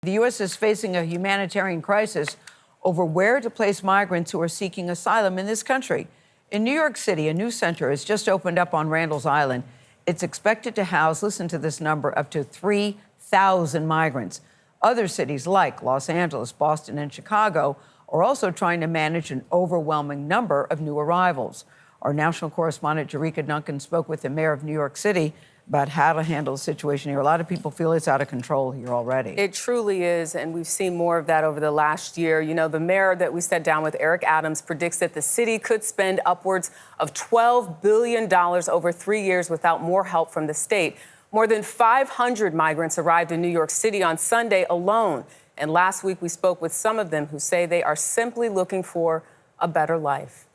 The U.S. is facing a humanitarian crisis over where to place migrants who are seeking asylum in this country. In New York City, a new center has just opened up on Randall's Island. It's expected to house, listen to this number, up to 3,000 migrants. Other cities like Los Angeles, Boston, and Chicago are also trying to manage an overwhelming number of new arrivals. Our national correspondent, Jericka Duncan, spoke with the mayor of New York City about how to handle the situation here. A lot of people feel it's out of control here already. It truly is, and we've seen more of that over the last year. You know, the mayor that we sat down with, Eric Adams, predicts that the city could spend upwards of $12 billion over 3 years without more help from the state. More than 500 migrants arrived in New York City on Sunday alone. And last week we spoke with some of them who say they are simply looking for a better life.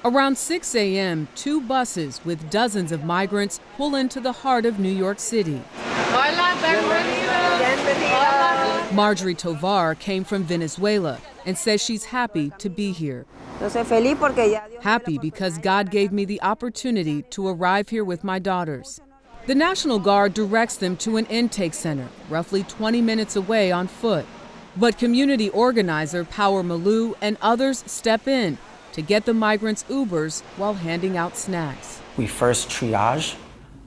Around 6 a.m., 2 buses with dozens of migrants pull into the heart of New York City. Marjorie Tovar came from Venezuela and says she's happy to be here. Happy because God gave me the opportunity to arrive here with my daughters. The National Guard directs them to an intake center, roughly 20 minutes away on foot. But community organizer Power Malou and others step in to get the migrants Ubers while handing out snacks. We first triage,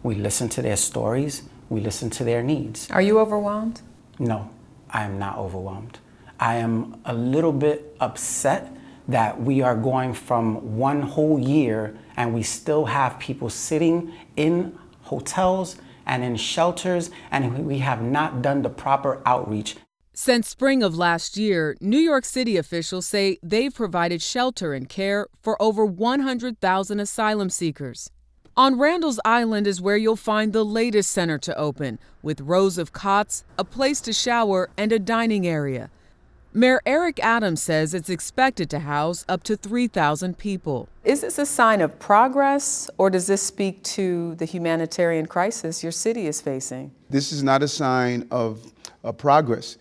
we listen to their stories, we listen to their needs. Are you overwhelmed? No, I am not overwhelmed. I am a little bit upset that we are going from one whole year and we still have people sitting in hotels and in shelters, and we have not done the proper outreach. Since spring of last year, New York City officials say they've provided shelter and care for over 100,000 asylum seekers. On Randall's Island is where you'll find the latest center to open, with rows of cots, a place to shower, and a dining area. Mayor Eric Adams says it's expected to house up to 3,000 people. Is this a sign of progress, or does this speak to the humanitarian crisis your city is facing? This is not a sign of progress.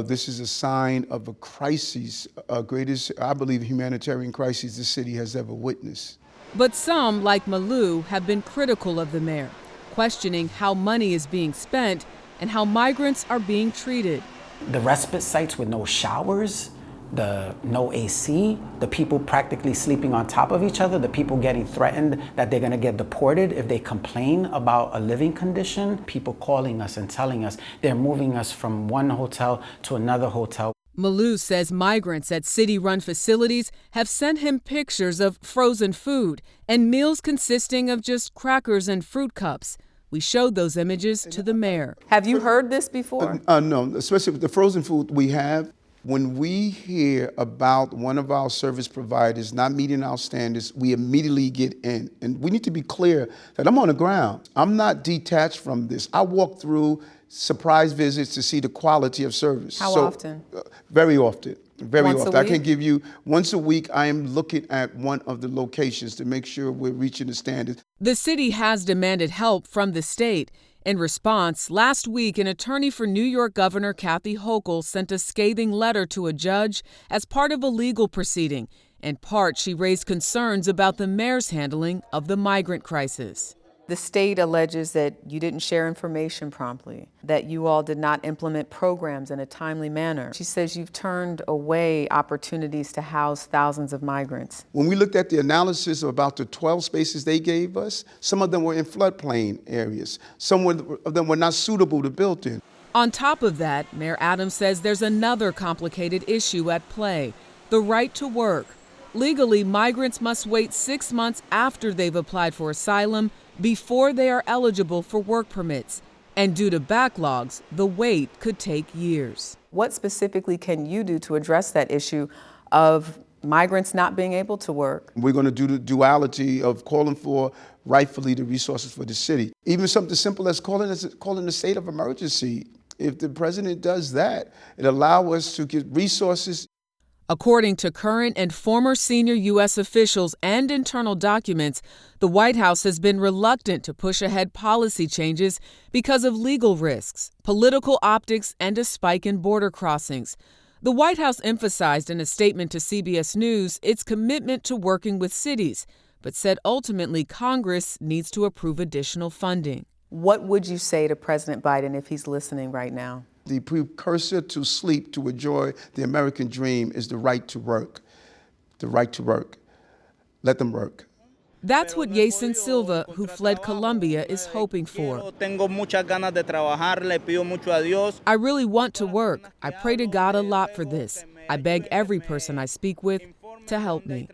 This is a sign of a crisis, greatest, I believe, humanitarian crisis the city has ever witnessed. But some, like Malou, have been critical of the mayor, questioning how money is being spent and how migrants are being treated. The respite sites with no showers, the no AC, the people practically sleeping on top of each other, the people getting threatened that they're going to get deported if they complain about a living condition, people calling us and telling us they're moving us from one hotel to another hotel. Malou says migrants at city-run facilities have sent him pictures of frozen food and meals consisting of just crackers and fruit cups. We showed those images to the mayor. Have you heard this before? No, especially with the frozen food we have. When we hear about one of our service providers not meeting our standards, we immediately get in. And we need to be clear that I'm on the ground. I'm not detached from this. I walk through surprise visits to see the quality of service. How often? Very often. Very Once often. a I week? can give you once a week. I am looking at one of the locations to make sure we're reaching the standards. The city has demanded help from the state. In response, last week, an attorney for New York Governor Kathy Hochul sent a scathing letter to a judge as part of a legal proceeding. In part, she raised concerns about the mayor's handling of the migrant crisis. The state alleges that you didn't share information promptly, that you all did not implement programs in a timely manner. She says you've turned away opportunities to house thousands of migrants. When we looked at the analysis of about the 12 spaces they gave us, some of them were in floodplain areas. Some of them were not suitable to build in. On top of that, Mayor Adams says there's another complicated issue at play: the right to work. Legally, migrants must wait 6 months after they've applied for asylum before they are eligible for work permits. And due to backlogs, the wait could take years. What specifically can you do to address that issue of migrants not being able to work? We're going to do the duality of calling for rightfully the resources for the city. Even something simple as calling a state of emergency. If the president does that, it allows us to get resources. According to current and former senior U.S. officials and internal documents, the White House has been reluctant to push ahead policy changes because of legal risks, political optics, and a spike in border crossings. The White House emphasized in a statement to CBS News its commitment to working with cities, but said ultimately Congress needs to approve additional funding. What would you say to President Biden if he's listening right now? The precursor to sleep, to enjoy the American dream, is the right to work. The right to work. Let them work. That's what Yason Silva, who fled Colombia, is hoping for. I really want to work. I pray to God a lot for this. I beg every person I speak with to help me.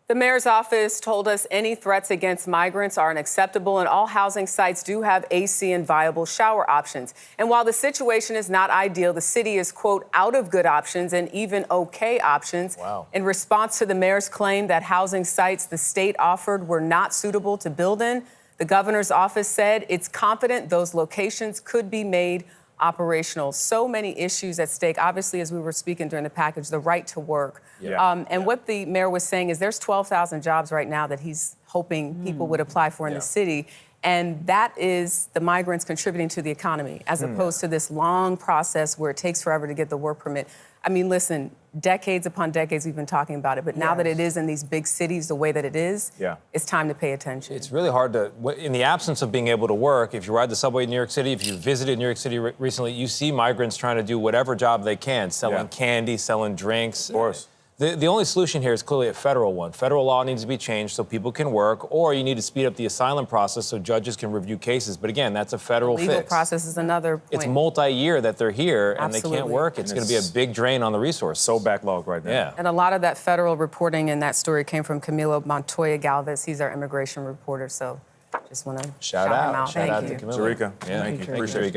The mayor's office told us any threats against migrants are unacceptable, and all housing sites do have AC and viable shower options. And while the situation is not ideal, the city is, quote, out of good options and even okay options. Wow. In response to the mayor's claim that housing sites the state offered were not suitable to build in, the governor's office said it's confident those locations could be made operational. So many issues at stake. Obviously, as we were speaking during the package, the right to work. What the mayor was saying is there's 12,000 jobs right now that he's hoping people would apply for in the city. And that is the migrants contributing to the economy, as opposed to this long process where it takes forever to get the work permit. I mean, listen, decades upon decades we've been talking about it, but now that it is in these big cities the way that it is, it's time to pay attention. It's really hard to, in the absence of being able to work, if you ride the subway in New York City, if you visited New York City recently, you see migrants trying to do whatever job they can, selling candy, selling drinks. Of course. The only solution here is clearly a federal one. Federal law needs to be changed so people can work, or you need to speed up the asylum process so judges can review cases. But again, that's a federal fix. Legal process is another point. It's multi-year that they're here and they can't work. It's going to be a big drain on the resource. So backlogged right now. Yeah. And a lot of that federal reporting in that story came from Camilo Montoya Galvez. He's our immigration reporter, so just want to shout him out. Shout out Thank to you. Camilo. Jericka, thank you. Appreciate it.